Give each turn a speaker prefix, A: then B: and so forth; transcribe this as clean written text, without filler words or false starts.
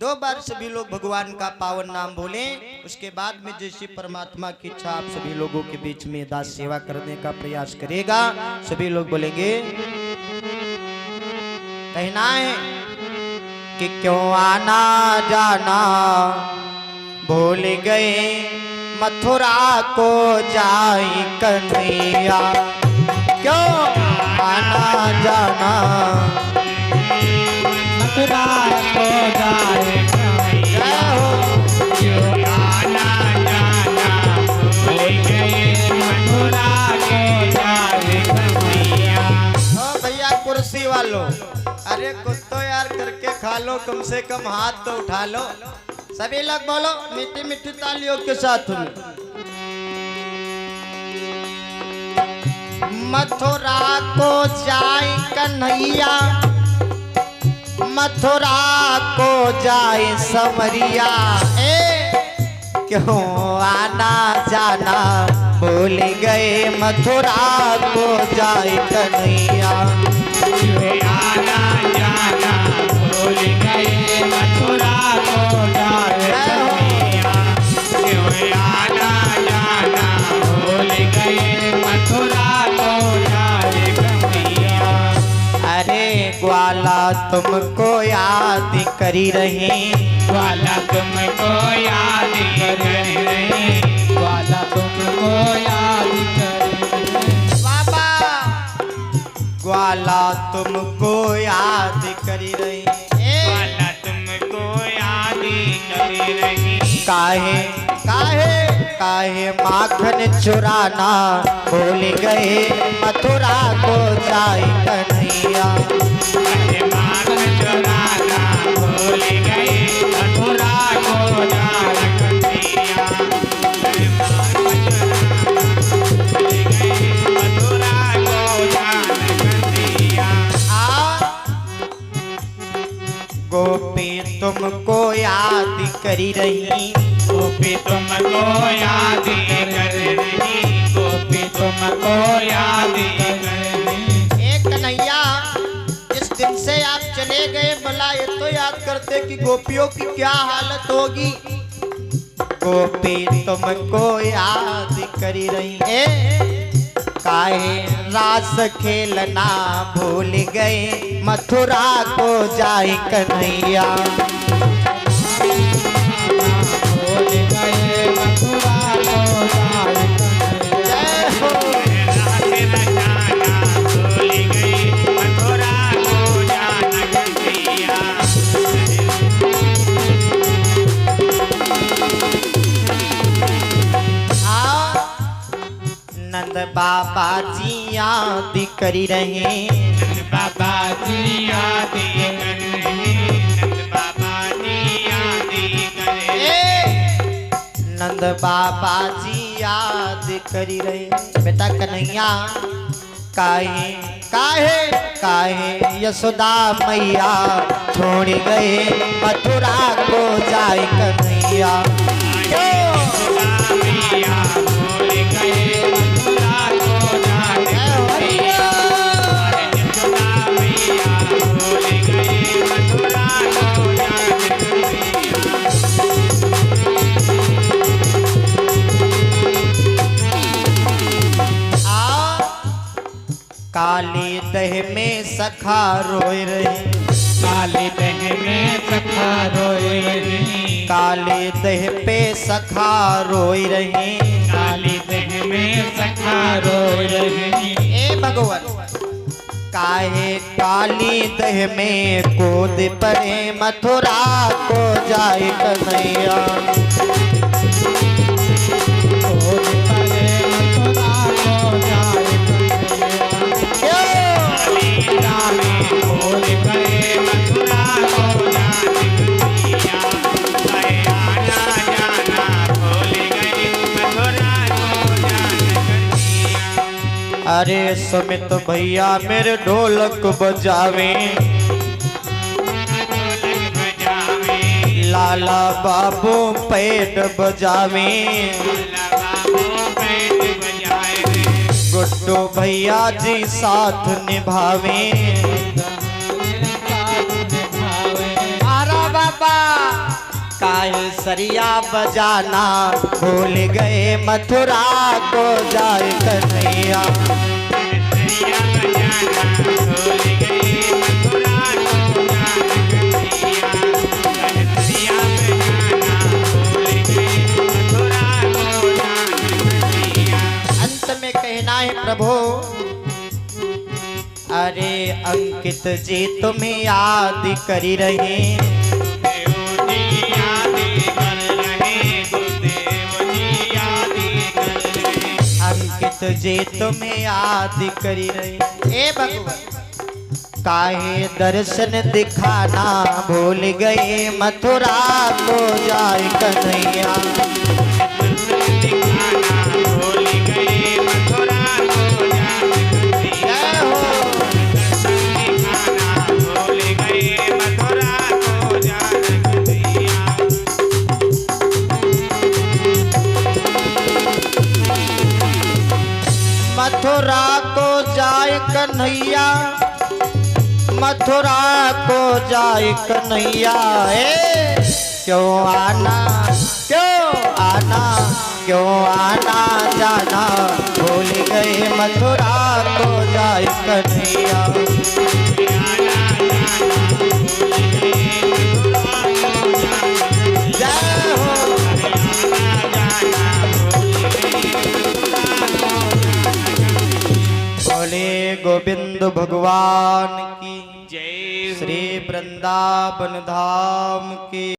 A: 2 बार सभी लोग भगवान का पावन नाम बोले। उसके बाद में जैसी परमात्मा की इच्छा आप सभी लोगों के बीच में दास सेवा करने का प्रयास करेगा। सभी लोग बोलेंगे, कहना है कि क्यों आना जाना भूल गए, मथुरा को जाई कन्हैया। क्यों आना जाना
B: मथुरा को जाए कन्हैया, क्यों आना जाना भूल गए, मथुरा को जाए कन्हैया।
A: ओ भैया कुर्सी वालों, अरे कुछ तो यार करके खा लो, कम से कम हाथ तो उठा लो। सभी लोग बोलो मीठी मीठी तालियों के साथ में, मथुरा को जाए कन्हैया, मथुरा को जाए समरिया। क्यों आना जाना भूल गए, मथुरा को जाए कन्हैया।
B: क्यों आना जाना भूल गए, मथुरा को जाए कन्हैया। क्यों आना जाना भूल गए, मथुरा को जाए कन्हैया।
A: अरे ग्वाला तुमको याद करी रही,
B: ग्वाला तुमको याद कर रहे, ग्वाला तुमको याद कर
A: बाबा ग्वाला तुमको याद करी रही,
B: ग्वाला तुमको याद कर रही।
A: काहे काहे काहे माखन चुराना भूल गए, मथुरा को जाए कन्हैया।
B: माखन चुराना भूल गए, मथुरा को जाए कन्हैया। मथुरा को जाए कन्हैया।
A: गोपी तुमको याद करी रही,
B: गोपी तुमको याद कर रही, गोपी तुमको याद कर रही।
A: एक कन्हैया इस दिन से आप चले गए, भला ये तो याद करते कि गोपियों की क्या हालत होगी। गोपी तुमको याद करी रही, काहे रास खेलना भूल गए, मथुरा को जाए कन्हैया।
B: भूल गए, मथुरा को जाए कन्हैया। भूल गए, मथुरा को जाए कन्हैया।
A: नंद बाबा जी याद करी रहे,
B: नंद बाबा जी याद कर रहे, नंद बाबा जी याद कर रहे।
A: नंद बाबा जी याद करी रहे। बेटा कन्हैया काहे काहे काहे यशोदा मैया छोड़ गए, मथुरा को जाए कन्हैया।
B: मैया भूल गए, मथुरा को जाए कन्हैया। मैया भूल गए, मथुरा को जाए कन्हैया।
A: काली दह में सखा रोए रहे,
B: काली दह में सखा रोए रही,
A: काली दह पे सखा रोए रहे,
B: काली दह में सखा रोए रही।
A: ए भगवान काहे काली दह में कूद पड़े, मथुरा को जाए कन्हैया।
B: कूद पड़े, मथुरा को जाए भूल गए, मथुरा को जाए कन्हैया। आना जाना भूल गए, मथुरा को जाए कन्हैया।
A: अरे सुमित भैया मेरे ढोलक बजावे,
B: ढोलक बजावे,
A: लाला बाबू पैड बजावे,
B: लाला बाबू पैड बजाए रे।
A: गुड्डू भैया जी साथ निभावे। आरा बाबा काहे सरिया बजाना भूल गए मथुरा को जाए कन्हैया।
B: सरिया बजाना भूल गए मथुरा को जाए कन्हैया। सरिया बजाना भूल गए मथुरा को जाए कन्हैया।
A: अंत में कहना है प्रभु, अरे अंकित जी तुम्हें याद करी रहे,
B: गुरुदेव जी याद कर रहे, गुरुदेव जी याद कर रहे।
A: अंकित जी तुम्हें याद करी रहे। ए भगवान काहे दर्शन दिखाना भूल गए मथुरा को जाए कन्हैया।
B: दिखाना भूल गए मथुरा को जाए कन्हैया। दिखाना भूल गए मथुरा को जाए कन्हैया।
A: मथुरा को जाए कन्हैया, मथुरा को जाए कन्हैया। क्यों आना क्यों आना जाना भूल गए मथुरा को जाए कन्हैया। जय हो बोले गोविंद भगवान की
B: जय
A: श्री वृंदावन धाम की।